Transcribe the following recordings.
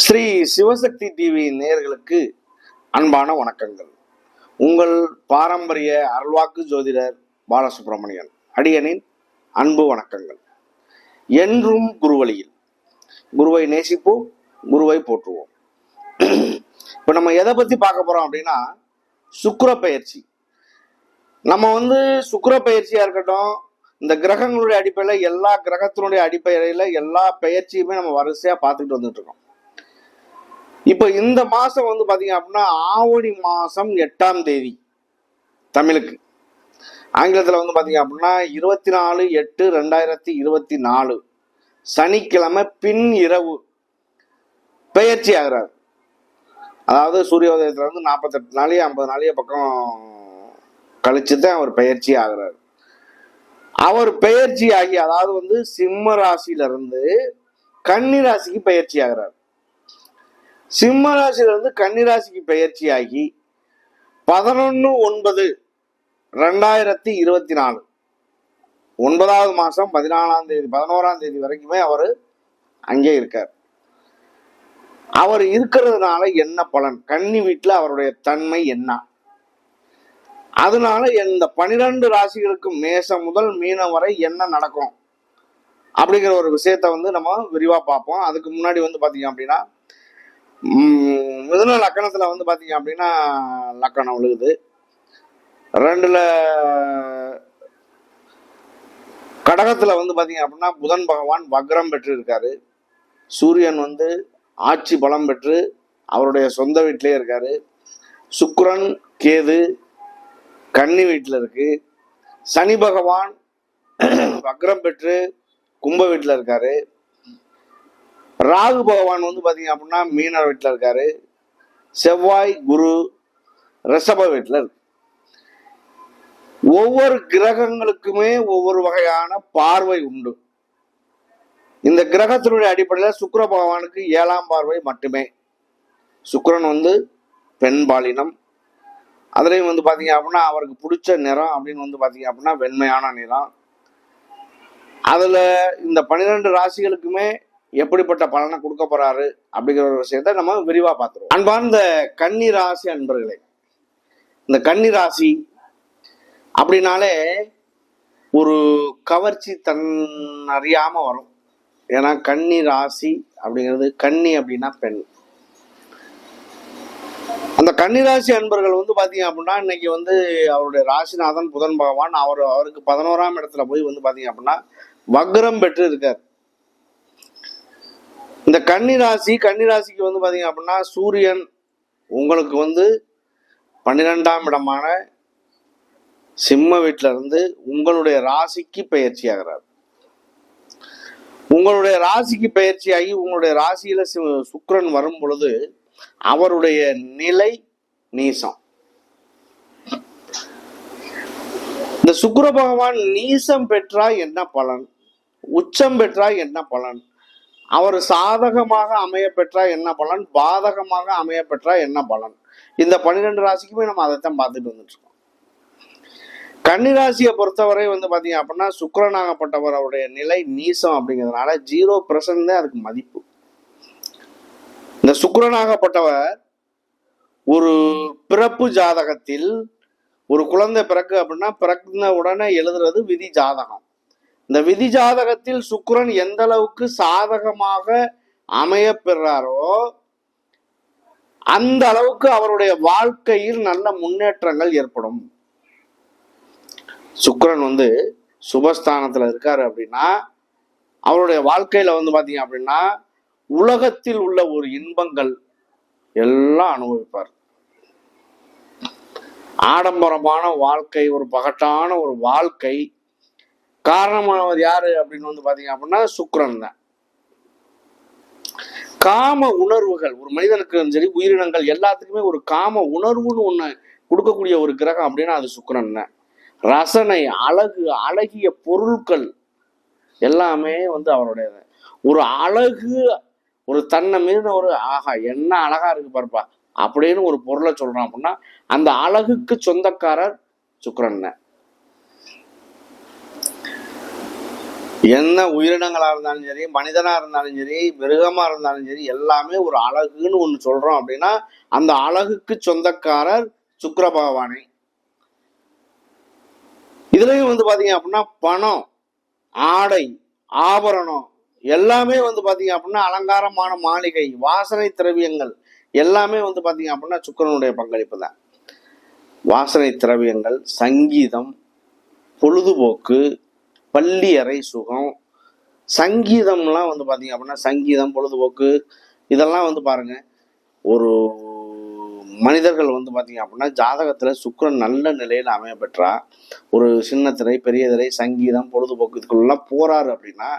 Sri Sivasakthi TV நேயர்களுக்கு அன்பான வணக்கங்கள். உங்கள் பாரம்பரிய அருள்வாக்கு ஜோதிடர் பாலசுப்ரமணியன் அடியனின் அன்பு வணக்கங்கள். என்றும் குருவழியில் குருவை நேசிப்போம், குருவை போற்றுவோம். இப்ப நம்ம எதை பத்தி பார்க்க போறோம் அப்படின்னா, சுக்கிர பெயர்ச்சி. நம்ம சுக்கிர பெயர்ச்சியா இருக்கட்டும், இந்த கிரகங்களுடைய அடிப்படையில எல்லா கிரகத்தினுடைய அடிப்படையில எல்லா பெயர்ச்சியுமே நம்ம வரிசையா பார்த்துக்கிட்டு வந்துட்டு இருக்கோம். இப்ப இந்த மாசம் பாத்தீங்க அப்படின்னா ஆவணி மாசம் 8ஆம் தேதி தமிழுக்கு, ஆங்கிலத்துல பாத்தீங்க அப்படின்னா 24/8/2024 சனிக்கிழமை பின் இரவு பெயர்ச்சி ஆகிறார். அதாவது சூரியோதயத்துல 48 நாளையோ 50 நாளையோ பக்கம் கழிச்சுதான் அவர் பெயர்ச்சி ஆகிறார். அவர் பெயர்ச்சி ஆகி அதாவது சிம்ம ராசியில இருந்து கன்னி ராசிக்கு பெயர்ச்சி ஆகிறார். சிம்ம ராசியிலிருந்து கன்னிராசிக்கு பயிற்சி ஆகி 11/9/2024 9வது மாசம் 11ஆம் தேதி வரைக்குமே அவர் அங்கே இருக்கார். அவர் இருக்கிறதுனால என்ன பலன், கன்னி வீட்டுல அவருடைய தன்மை என்ன, அதனால இந்த 12 ராசிகளுக்கு மேசம் முதல் மீனம் வரை என்ன நடக்கும் அப்படிங்கிற ஒரு விஷயத்த நம்ம விரிவா பார்ப்போம். அதுக்கு முன்னாடி பாத்தீங்க அப்படின்னா, மிதுன லக்கணத்துல பாத்தீங்க அப்படின்னா லக்கணம் விழுகுது. 2ல கடகத்துல பாத்தீங்க அப்படின்னா புதன் பகவான் வக்ரம் பெற்று இருக்காரு. சூரியன் ஆட்சி பலம் பெற்று அவருடைய சொந்த வீட்டிலே இருக்காரு. சுக்கிரன் கேது கன்னி வீட்டுல இருக்கு. சனி பகவான் வக்ரம் பெற்று கும்ப வீட்டுல இருக்காரு. ராகு பகவான் பாத்தீங்க அப்படின்னா மீன வீட்டுல இருக்காரு. செவ்வாய் குரு ரிஷப வீட்டுல இருக்கு. ஒவ்வொரு கிரகங்களுக்குமே ஒவ்வொரு வகையான பார்வை உண்டு. இந்த கிரகத்தினுடைய அடிப்படையில சுக்கிர பகவானுக்கு 7ஆம் பார்வை மட்டுமே. சுக்கிரன் பெண் பாலினம். அதுலயும் பாத்தீங்க அப்படின்னா அவருக்கு பிடிச்ச நிறம் அப்படின்னு பாத்தீங்க அப்படின்னா வெண்மையான நிறம். அதுல இந்த 12 ராசிகளுக்குமே எப்படிப்பட்ட பலனை கொடுக்க போறாரு அப்படிங்கிற ஒரு விஷயத்த நம்ம விரிவா பார்த்துருவோம். அன்பார்ந்த கன்னி ராசி அன்பர்களே, இந்த கன்னி ராசி அப்படின்னாலே ஒரு கவர்ச்சி தன் அறியாம வரும். ஏன்னா கன்னி ராசி அப்படிங்கிறது, கன்னி அப்படின்னா பெண். அந்த கன்னிராசி அன்பர்கள் பாத்தீங்க அப்படின்னா இன்னைக்கு அவருடைய ராசிநாதன் புதன் பகவான் அவருக்கு 11ஆம் இடத்துல போய் பாத்தீங்க அப்படின்னா வக்ரம் பெற்று இருக்கார். இந்த கன்னிராசிக்கு பாத்தீங்க அப்படின்னா சூரியன் உங்களுக்கு 12ஆம் இடமான சிம்ம வீட்டுல இருந்து உங்களுடைய ராசிக்கு பயிற்சி ஆகிறார். உங்களுடைய ராசிக்கு பயிற்சியாகி உங்களுடைய ராசியில சுக்கிரன் வரும் பொழுது அவருடைய நிலை நீசம். இந்த சுக்கிர பகவான் நீசம் பெற்றா என்ன பலன், உச்சம் பெற்றா என்ன பலன், அவர் சாதகமாக அமைய பெற்றா என்ன பலன், பாதகமாக அமைய பெற்றா என்ன பலன், இந்த 12 ராசிக்குமே நம்ம அதைத்தான் பார்த்துட்டு வந்துட்டு இருக்கோம். கன்னிராசியை பொறுத்தவரை பாத்தீங்க அப்படின்னா சுக்கிரனாகப்பட்டவர் அவருடைய நிலை நீசம் அப்படிங்கிறதுனால 0% தான் அதுக்கு மதிப்பு. இந்த சுக்கிரனாகப்பட்டவர் ஒரு பிறப்பு ஜாதகத்தில் ஒரு குழந்தை பிறக்கு அப்படின்னா பிறந்த உடனே எழுதுறது விதி ஜாதகம். இந்த விதி ஜாதகத்தில் சுக்கிரன் எந்த அளவுக்கு சாதகமாக அமைய பெறாரோ அந்த அளவுக்கு அவருடைய வாழ்க்கையில் நல்ல முன்னேற்றங்கள் ஏற்படும். சுக்கிரன் சுபஸ்தானத்துல இருக்காரு அப்படின்னா அவருடைய வாழ்க்கையில பாத்தீங்க அப்படின்னா உலகத்தில் உள்ள ஒரு இன்பங்கள் எல்லாம் அனுபவிப்பார். ஆடம்பரமான வாழ்க்கை, ஒரு பகட்டான ஒரு வாழ்க்கை காரணமானவர் யாரு அப்படின்னு பாத்தீங்க அப்படின்னா சுக்கிரன் தான். காம உணர்வுகள் ஒரு மனிதனுக்கு சரி உயிரினங்கள் எல்லாத்துக்குமே ஒரு காம உணர்வுன்னு ஒண்ணு கொடுக்கக்கூடிய ஒரு கிரகம் அப்படின்னா அது சுக்கிரன் தான். ரசனை, அழகு, அழகிய பொருட்கள் எல்லாமே அவருடைய ஒரு அழகு, ஒரு தன்னை மீது ஒரு ஆஹா என்ன அழகா இருக்கு பாருப்பா அப்படின்னு ஒரு பொருளை சொல்றான் அப்படின்னா அந்த அழகுக்கு சொந்தக்காரர் சுக்கிரன். என்ன உயிரினங்களா இருந்தாலும் சரி, மனிதனா இருந்தாலும் சரி, மிருகமா இருந்தாலும் சரி, எல்லாமே ஒரு அழகுன்னு ஒண்ணு சொல்றோம் அப்படின்னா அந்த அழகுக்கு சொந்தக்காரர் சுக்கிர பகவானே. இதுலயும் வந்து பாத்தீங்க அப்படின்னா பணம், ஆடை, ஆபரணம் எல்லாமே வந்து பாத்தீங்க அப்படின்னா அலங்காரமான மாளிகை, வாசனை திரவியங்கள் எல்லாமே வந்து பாத்தீங்க அப்படின்னா சுக்கிரனுடைய பங்களிப்பு தான். வாசனை திரவியங்கள், சங்கீதம், பொழுதுபோக்கு, பள்ளி அறை சுகம், சங்கீதம்லாம் வந்து பாத்தீங்க அப்படின்னா சங்கீதம், பொழுதுபோக்கு இதெல்லாம் வந்து பாருங்க, ஒரு மனிதர்கள் வந்து பாத்தீங்க அப்படின்னா ஜாதகத்துல சுக்கிரன் நல்ல நிலையில அமைய பெற்றா, ஒரு சின்ன திரை, பெரிய திரை, சங்கீதம், பொழுதுபோக்கு இதுக்குள்ளெல்லாம் போறாரு அப்படின்னா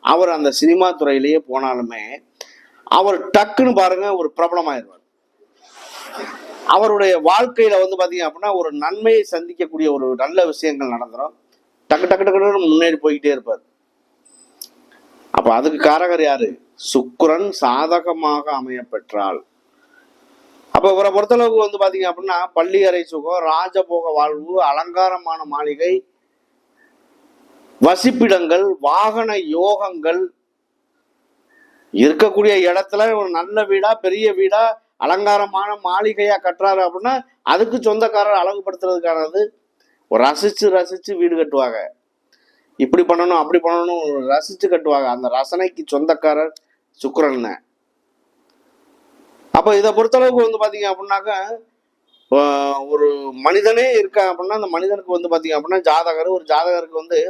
அவர் அந்த சினிமா துறையிலேயே போனாலுமே அவர் டக்குன்னு பாருங்க ஒரு பிரபலமாயிருவார். அவருடைய வாழ்க்கையில வந்து பாத்தீங்க அப்படின்னா ஒரு நன்மையை சந்திக்கக்கூடிய ஒரு நல்ல விஷயங்கள் நடந்துடும். டக்கு டக்கு டக்குன்னு முன்னேறி போய்கிட்டே இருப்பார். அப்ப அதுக்கு காரகர் யாரு? சுக்கிரன் சாதகமாக அமைய பெற்றால். அப்ப இவரை பொறுத்தளவுக்கு வந்து பாத்தீங்க அப்படின்னா பள்ளி அறை சுகம், ராஜபோக வாழ்வு, அலங்காரமான மாளிகை, வசிப்பிடங்கள், வாகன யோகங்கள், இருக்கக்கூடிய இடத்துல ஒரு நல்ல வீடா, பெரிய வீடா, அலங்காரமான மாளிகையா கட்டுறாரு அப்படின்னா அதுக்கு சொந்தக்காரர் அழகுபடுத்துறதுக்கானது. ரசிச்சு ரசிச்சு வீடு கட்டுவாங்க, இப்படி பண்ணணும் அப்படி பண்ணணும் ரசிச்சு கட்டுவாங்க. அந்த ரசனைக்கு சொந்தக்காரர் சுக்கிரன். அப்ப இதை பொறுத்தளவுக்கு வந்து பாத்தீங்க அப்படின்னாக்க ஒரு மனிதனே இருக்கா அப்படின்னா அந்த மனிதனுக்கு வந்து பாத்தீங்க அப்படின்னா ஒரு ஜாதகருக்கு வந்து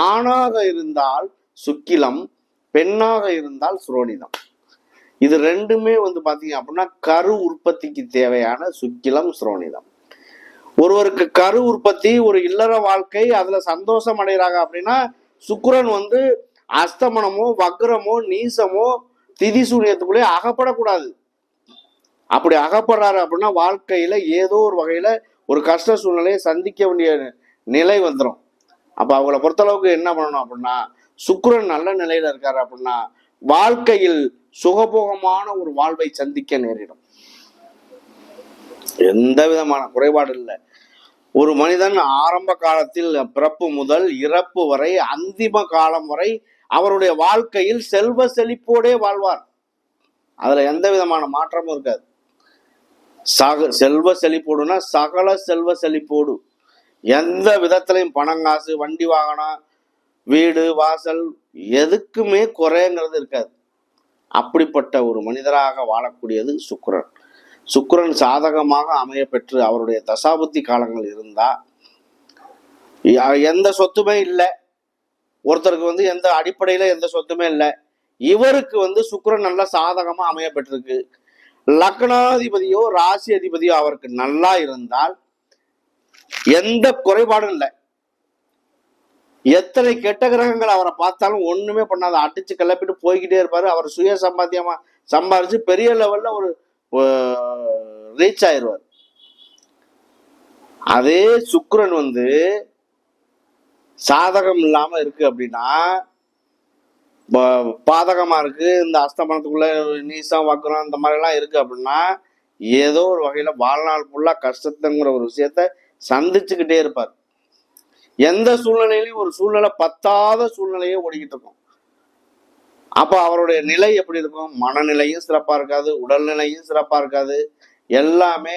ஆணாக இருந்தால் சுக்கிலம், பெண்ணாக இருந்தால் சுரோனிதம். இது ரெண்டுமே வந்து பாத்தீங்க அப்படின்னா கரு உற்பத்திக்கு தேவையான சுக்கிலம், சுரோனிதம். ஒருவருக்கு கரு உற்பத்தி, ஒரு இல்லற வாழ்க்கை, அதுல சந்தோஷம் அடைகிறாங்க அப்படின்னா சுக்கிரன் வந்து அஸ்தமனமோ, வக்ரமோ, நீசமோ, திதி சூரியத்துக்குள்ளே அகப்படக்கூடாது. அப்படி அகப்படுறாரு அப்படின்னா வாழ்க்கையில ஏதோ ஒரு வகையில ஒரு கஷ்ட சூழ்நிலையை சந்திக்க வேண்டிய நிலை வந்துடும். அப்ப அவங்களை பொறுத்தளவுக்கு என்ன பண்ணணும் அப்படின்னா சுக்கிரன் நல்ல நிலையில இருக்காரு அப்படின்னா வாழ்க்கையில் சுகபோகமான ஒரு வாழ்வை சந்திக்க நேரிடும். எந்த விதமான குறைபாடு இல்லை. ஒரு மனிதன் ஆரம்ப காலத்தில் பிறப்பு முதல் இறப்பு வரை, அந்திம காலம் வரை அவருடைய வாழ்க்கையில் செல்வ செழிப்போடே வாழ்வார். அதுல எந்த விதமான மாற்றமும் இருக்காது. செல்வ செழிப்போடுனா சகல செல்வ செழிப்போடு, எந்த விதத்திலையும் பணம், காசு, வண்டி, வாகனம், வீடு, வாசல் எதுக்குமே குறைங்கிறது இருக்காது. அப்படிப்பட்ட ஒரு மனிதராக வாழக்கூடியது சுக்கிரன். சுக்கிரன் சாதகமாக அமைய பெற்று அவருடைய தசாபுத்தி காலங்கள் இருந்தா எந்த சொத்துமே இல்லை. ஒருத்தருக்கு வந்து எந்த அடிப்படையில எந்த சொத்துமே இல்லை. இவருக்கு வந்து சுக்கிரன் நல்ல சாதகமா அமைய பெற்றிருக்கு. லக்னாதிபதியோ ராசி அதிபதியோ அவருக்கு நல்லா இருந்தால் எந்த குறைபாடும் இல்லை. எத்தனை கெட்ட கிரகங்கள் அவரை பார்த்தாலும் ஒண்ணுமே பண்ணாத, அடிச்சு கிளப்பிட்டு போய்கிட்டே இருப்பாரு. அவர் சுய சம்பாத்தியமா சம்பாரிச்சு பெரிய லெவல்ல ஒரு ரீச் ஆயிடுவார். அதே சுக்கிரன் வந்து சாதகம் இல்லாம இருக்கு அப்படின்னா, பாதகமா இருக்கு, இந்த அஸ்தமனத்துக்குள்ள நீசம், வக்ரம் இந்த மாதிரி எல்லாம் இருக்கு அப்படின்னா ஏதோ ஒரு வகையில வாழ்நாள் ஃபுல்லா கஷ்டத்துங்கிற ஒரு விஷயத்த சந்திச்சுக்கிட்டே இருப்பார். எந்த சூழ்நிலையிலையும் ஒரு சூழ்நிலை பத்தாத சூழ்நிலையே ஓடிக்கிட்டு இருக்கும். அப்ப அவருடைய நிலை எப்படி இருக்கும்? மனநிலையும் சிறப்பா இருக்காது, உடல்நிலையும் சிறப்பா இருக்காது. எல்லாமே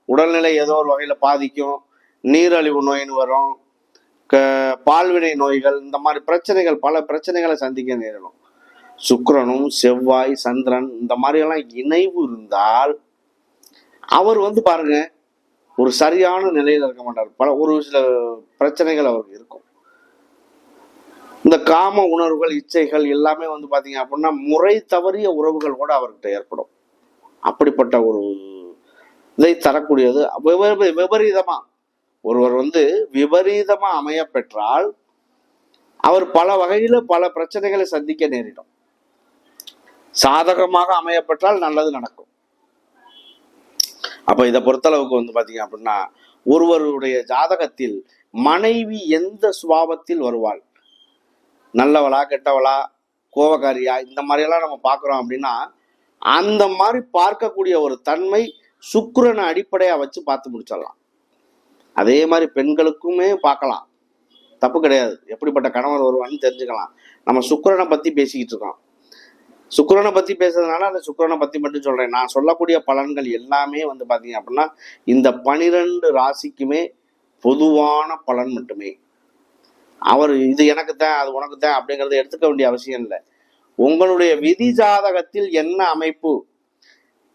உடல்நிலை ஏதோ ஒரு வகையில பாதிக்கும். நீரழிவு நோயின்னு வரும், பால்வினை நோய்கள், இந்த மாதிரி பிரச்சனைகள், பல பிரச்சனைகளை சந்திக்க நேரிடும். சுக்கிரனும் செவ்வாய், சந்திரன் இந்த மாதிரி எல்லாம் இணைவு இருந்தால் அவர் வந்து பாருங்க ஒரு சரியான நிலையில இருக்க மாட்டார். ஒரு சில பிரச்சனைகள் அவருக்கு இருக்கும். இந்த காம உணர்வுகள், இச்சைகள் எல்லாமே வந்து பாத்தீங்க அப்படின்னா முறை தவறிய உறவுகள் கூட அவர்கிட்ட ஏற்படும். அப்படிப்பட்ட ஒரு இதை தரக்கூடியது விபரீதமா. ஒருவர் வந்து விபரீதமா அமைய பெற்றால் அவர் பல வகையில பல பிரச்சனைகளை சந்திக்க நேரிடும். சாதகமாக அமைய பெற்றால் நல்லது நடக்கும். அப்ப இதை பொறுத்தளவுக்கு வந்து பாத்தீங்க அப்படின்னா ஒருவருடைய ஜாதகத்தில் மனைவி எந்த சுபாவத்தில் வருவாள், நல்லவளா, கெட்டவளா, கோபக்காரியா, இந்த மாதிரி எல்லாம் நம்ம பார்க்கிறோம் அப்படின்னா அந்த மாதிரி பார்க்கக்கூடிய ஒரு தன்மை சுக்கிரனை அடிப்படையா வச்சு பார்த்து முடிச்சிடலாம். அதே மாதிரி பெண்களுக்குமே பார்க்கலாம். தப்பு கிடையாது. எப்படிப்பட்ட கணவர் வருவான்னு தெரிஞ்சுக்கலாம். நம்ம சுக்கிரனை பத்தி பேசிக்கிட்டு இருக்கோம். சுக்கிரனை பத்தி பேசுறதுனால அந்த சுக்கிரனை பத்தி மட்டும் சொல்றேன். நான் சொல்லக்கூடிய பலன்கள் எல்லாமே வந்து பாத்தீங்க அப்படின்னா இந்த 12 ராசிக்குமே பொதுவான பலன் மட்டுமே. அவர் இது எனக்கு தான் அது உனக்கு தான் அப்படிங்கறத எடுத்துக்க வேண்டிய அவசியம் இல்லை. உங்களுடைய விதி ஜாதகத்தில் என்ன அமைப்பு,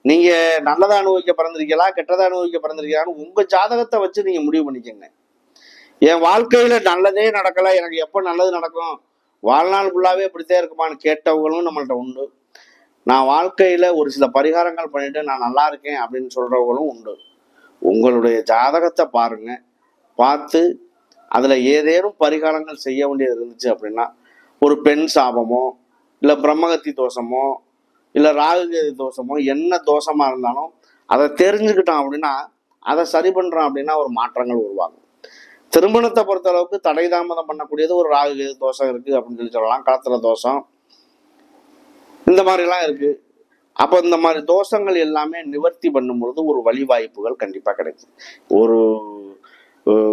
நீங்க நல்லதா அனுபவிக்க பிறந்திருக்கீங்களா கெட்டதா அனுபவிக்க பிறந்திருக்கீங்களான்னு உங்க ஜாதகத்தை வச்சு நீங்க முடிவு பண்ணிக்கங்க. என் வாழ்க்கையில நல்லதே நடக்கல, எனக்கு எப்ப நல்லது நடக்கும், வாழ்நாள் ஃபுல்லாவே இப்படித்தான் இருக்குமான்னு கேட்டவங்களும் நம்மள்ட்ட உண்டு. நான் வாழ்க்கையில ஒரு சில பரிகாரங்கள் பண்ணிட்டு நான் நல்லா இருக்கேன் அப்படின்னு சொல்றவங்களும் உண்டு. உங்களுடைய ஜாதகத்தை பாருங்க, பார்த்து அதுல ஏதேனும் பரிகாரங்கள் செய்ய வேண்டியது இருந்துச்சு அப்படின்னா, ஒரு பெண் சாபமோ இல்ல பிரம்மகத்தி தோஷமோ இல்ல ராகுகேது தோஷமோ என்ன தோஷமா இருந்தாலும் அதை தெரிஞ்சுக்கிட்டோம் அப்படின்னா அதை சரி பண்றோம் அப்படின்னா ஒரு மாற்றங்கள் உருவாகும். திருமணத்தை பொறுத்த அளவுக்கு தடை தாமதம் பண்ணக்கூடியது ஒரு ராகுகேது தோஷம் இருக்கு அப்படின்னு சொல்லலாம். களத்திர தோஷம் இந்த மாதிரிலாம் இருக்கு. அப்போ இந்த மாதிரி தோஷங்கள் எல்லாமே நிவர்த்தி பண்ணும் பொழுது ஒரு வழி வாய்ப்புகள் கண்டிப்பா கிடைக்கும். ஒரு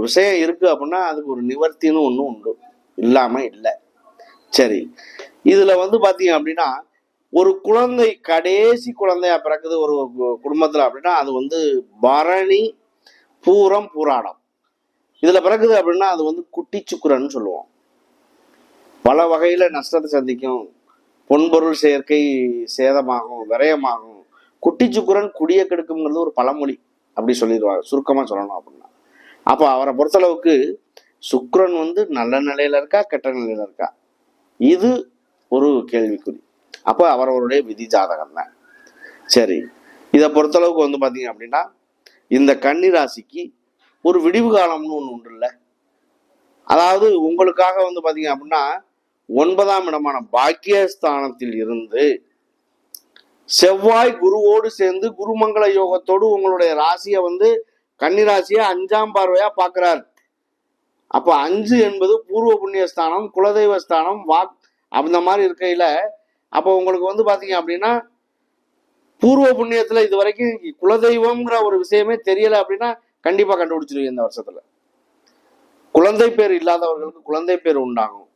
விஷயம் இருக்கு அப்படின்னா அதுக்கு ஒரு நிவர்த்தின்னு ஒண்ணு உண்டு, இல்லாம இல்லை. சரி, இதுல வந்து பாத்தீங்க அப்படின்னா ஒரு குழந்தை கடைசி குழந்தையா பிறக்குது ஒரு குடும்பத்துல அப்படின்னா அது வந்து பரணி பூரம் பூராடம் இதுல பிறக்குது அப்படின்னா அது வந்து குட்டி சுக்குரன்னு சொல்லுவோம். பல வகையில நஷ்டத்தை சந்திக்கும், பொன்பொருள் சேர்க்கை சேதமாகும், விரயமாகும். குட்டி சுக்குரன் குடிய கெடுக்குங்கிறது ஒரு பழமொழி, அப்படி சொல்லிடுவாங்க சுருக்கமா சொல்லணும் அப்படின்னா. அப்போ அவரை பொறுத்தளவுக்கு சுக்கிரன் வந்து நல்ல நிலையில இருக்கா கெட்ட நிலையில இருக்கா, இது ஒரு கேள்விக்குறி. அப்போ அவரவருடைய விதி ஜாதகம் தான். சரி, இதை பொறுத்தளவுக்கு வந்து பாத்தீங்க அப்படின்னா இந்த கன்னி ராசிக்கு ஒரு விடிவு காலம்னு ஒண்ணு உண்டு இல்லை. அதாவது உங்களுக்காக வந்து பாத்தீங்க அப்படின்னா 9ஆம் இடமான பாக்கியஸ்தானத்தில் இருந்து செவ்வாய் குருவோடு சேர்ந்து குருமங்கள யோகத்தோடு உங்களுடைய ராசியை வந்து கன்னி ராசியை 5ஆம் பார்வையா பாக்குறாரு. அப்ப 5 என்பது பூர்வ புண்ணிய ஸ்தானம், குலதெய்வ ஸ்தானம், அந்த மாதிரி இருக்கையில அப்போ உங்களுக்கு வந்து பாத்தீங்க அப்படின்னா பூர்வ புண்ணியத்துல இது வரைக்கும் குலதெய்வம்ங்கிற ஒரு விஷயமே தெரியல அப்படின்னா கண்டிப்பா கண்டுபிடிச்சிருவீங்க. இந்த வருஷத்துல குழந்தை பேர் இல்லாதவர்களுக்கு குழந்தை பேர் உண்டாகும்.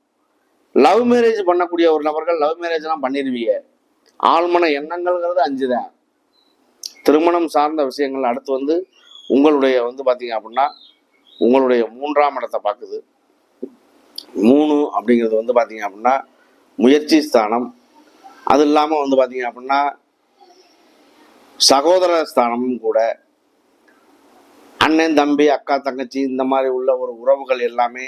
லவ் மேரேஜ் பண்ணக்கூடிய ஒரு நபர்கள் லவ் மேரேஜ் எல்லாம் பண்ணிடுவீங்க. ஆழ்மன எண்ணங்கள்ங்கிறது 5 தான். திருமணம் சார்ந்த விஷயங்கள் அடுத்து வந்து உங்களுடைய வந்து பாத்தீங்க அப்படின்னா உங்களுடைய 3ஆம் இடத்தை பார்க்குது. 3 அப்படிங்கிறது வந்து பாத்தீங்க அப்படின்னா முயற்சி ஸ்தானம். அது இல்லாம வந்து பாத்தீங்க அப்படின்னா சகோதர ஸ்தானமும் கூட. அண்ணன் தம்பி அக்கா தங்கச்சி இந்த மாதிரி உள்ள ஒரு உறவுகள் எல்லாமே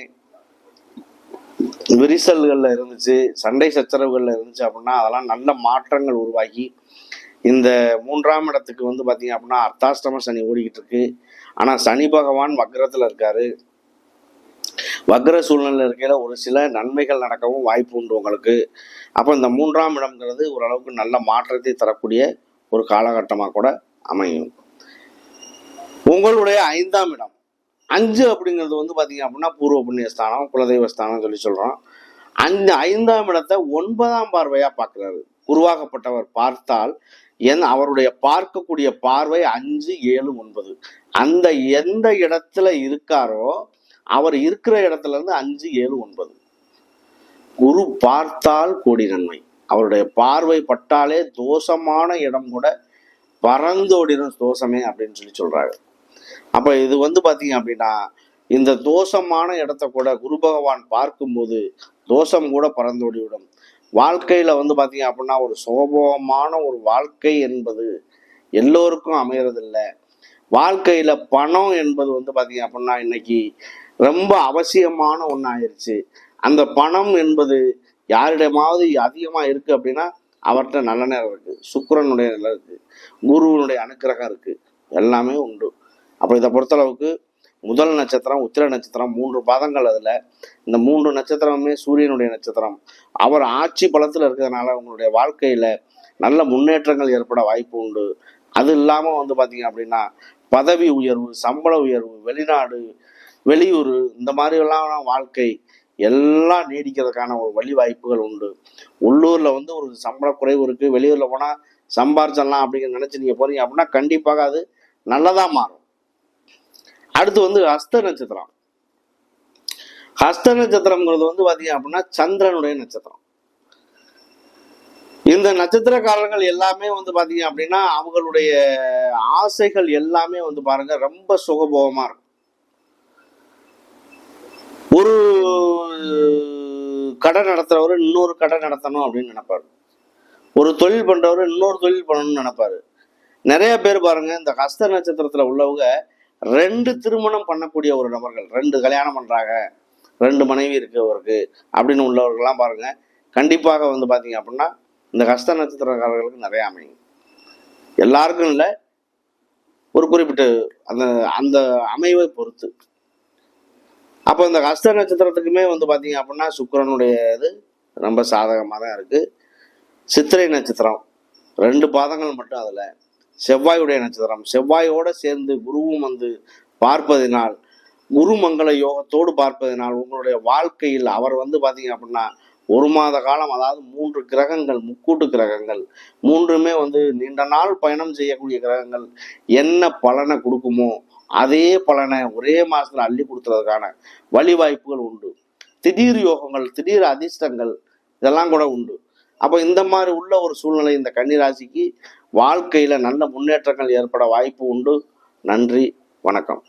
விரிசல்கள்ல இருந்துச்சு, சண்டை சச்சரவுகள்ல இருந்துச்சு அப்படின்னா அதெல்லாம் நல்ல மாற்றங்கள் உருவாகி இந்த 3ஆம் இடத்துக்கு வந்து பாத்தீங்க அப்படின்னா அர்த்தாஷ்டம சனி ஓடிக்கிட்டு இருக்கு. ஆனா சனி பகவான் வக்ரத்துல இருக்காரு. வக்ர சூழ்நிலை இருக்கையில ஒரு சில நன்மைகள் நடக்கவும் வாய்ப்பு உண்டு உங்களுக்கு. அப்ப இந்த 3ஆம் இடம்ங்கிறது ஓரளவுக்கு நல்ல மாற்றத்தை தரக்கூடிய ஒரு காலகட்டமா கூட அமையும். உங்களுடைய 5ஆம் இடம் 5 அப்படிங்கிறது வந்து பாத்தீங்க அப்படின்னா பூர்வ புண்ணிய ஸ்தானம், குலதெய்வ ஸ்தானம் சொல்லி சொல்றோம். அந்த 5ஆம் இடத்தை 9ஆம் பார்வையா பார்க்கிறாரு. உருவாக்கப்பட்டவர் பார்த்தால் அவருடைய பார்க்கக்கூடிய பார்வை 5, 7, 9. அந்த எந்த இடத்துல இருக்காரோ அவர் இருக்கிற இடத்துல இருந்து 5, 7, 9 குரு பார்த்தால் கோடி நன்மை. அவருடைய பார்வை பட்டாலே தோஷமான இடம் கூட பறந்தோடிடும் தோஷமே அப்படின்னு சொல்லி சொல்றாங்க. அப்ப இது வந்து பாத்தீங்க அப்படின்னா இந்த தோஷமான இடத்த கூட குரு பகவான் பார்க்கும்போது தோஷம் கூட பறந்தோடிவிடும். வாழ்க்கையில வந்து பாத்தீங்க அப்படின்னா ஒரு சுகபோகமான ஒரு வாழ்க்கை என்பது எல்லோருக்கும் அமையறதில்லை. வாழ்க்கையில பணம் என்பது வந்து பாத்தீங்க அப்படின்னா இன்னைக்கு ரொம்ப அவசியமான ஒண்ணு ஆயிடுச்சு. அந்த பணம் என்பது யாரிடமாவது அதிகமா இருக்கு அப்படின்னா அவர்கிட்ட நல்ல நேரம் இருக்கு, சுக்கிரனுடைய நிலை இருக்கு, குருவனுடைய அனுக்கிரகம் இருக்கு, எல்லாமே உண்டு. அப்ப இதை பொறுத்தளவுக்கு முதல் நட்சத்திரம் உத்திர நட்சத்திரம் 3 பாதங்கள். அதுல இந்த 3 நட்சத்திரமுமே சூரியனுடைய நட்சத்திரம். அவர் ஆட்சி பலத்துல இருக்கிறதுனால உங்களுடைய வாழ்க்கையில நல்ல முன்னேற்றங்கள் ஏற்பட வாய்ப்பு உண்டு. அது இல்லாம வந்து பாத்தீங்க அப்படின்னா பதவி உயர்வு, சம்பள உயர்வு, வெளிநாடு வெளியூர் இந்த மாதிரி எல்லாம் வாழ்க்கை எல்லாம் நீடிக்கிறதுக்கான ஒரு வழி வாய்ப்புகள் உண்டு. உள்ளூர்ல வந்து ஒரு சம்பள குறைவு இருக்கு, வெளியூர்ல போனா சம்பாரிச்சிடலாம் அப்படின்னு நினைச்சு நீங்க போறீங்க அப்படின்னா கண்டிப்பாக அது நல்லதா மாறும். அடுத்து வந்து ஹஸ்த நட்சத்திரம். ஹஸ்த நட்சத்திரம்ங்கிறது வந்து பாத்தீங்க அப்படின்னா சந்திரனுடைய நட்சத்திரம். இந்த நட்சத்திரக்காரர்கள் எல்லாமே வந்து பாத்தீங்க அப்படின்னா அவங்களுடைய ஆசைகள் எல்லாமே வந்து பாருங்க ரொம்ப சுகபோகமா இருக்கும். ஒரு கடை நடத்துறவர் இன்னொரு கடை நடத்தணும் அப்படின்னு நினைப்பாரு. ஒரு தொழில் பண்றவர் இன்னொரு தொழில் பண்ணணும்னு நினைப்பாரு. நிறைய பேர் பாருங்க இந்த ஹஸ்த நட்சத்திரத்துல உள்ளவங்க 2 திருமணம் பண்ணக்கூடிய ஒரு நபர்கள், 2 கல்யாணம் பண்றாங்க, 2 மனைவி இருக்கு அவருக்கு அப்படின்னு உள்ளவர்கள்லாம் பாருங்க கண்டிப்பாக வந்து பாத்தீங்க அப்படின்னா இந்த ஹஸ்த நட்சத்திரக்காரர்களுக்கு நிறைய அமையும். எல்லாருக்கும் இல்லை, ஒரு குறிப்பிட்ட அந்த அந்த அமைவை பொறுத்து. அப்போ இந்த ஹஸ்த நட்சத்திரத்துக்குமே வந்து பாத்தீங்க அப்படின்னா சுக்கிரனுடைய இது ரொம்ப சாதகமாக தான் இருக்கு. சித்திரை நட்சத்திரம் 2 பாதங்கள் மட்டும் அதுல. செவ்வாயுடைய நட்சத்திரம், செவ்வாயோட சேர்ந்து குருவும் வந்து பார்ப்பதினால், குருமங்கள யோகத்தோடு பார்ப்பதினால் உங்களுடைய வாழ்க்கையில் அவர் வந்து பாத்தீங்க அப்படின்னா 1 மாத காலம், அதாவது 3 கிரகங்கள், முக்கூட்டு கிரகங்கள் 3மே வந்து நீண்ட நாள் பயணம் செய்யக்கூடிய கிரகங்கள் என்ன பலனை கொடுக்குமோ அதே பலனை ஒரே மாசத்துல அள்ளி கொடுத்துறதுக்கான வழிவாய்ப்புகள் உண்டு. திடீர் யோகங்கள், திடீர் அதிர்ஷ்டங்கள் இதெல்லாம் கூட உண்டு. அப்போ இந்த மாதிரி உள்ள ஒரு சூழ்நிலை இந்த கன்னிராசிக்கு வாழ்க்கையில நல்ல முன்னேற்றங்கள் ஏற்பட வாய்ப்பு உண்டு. நன்றி, வணக்கம்.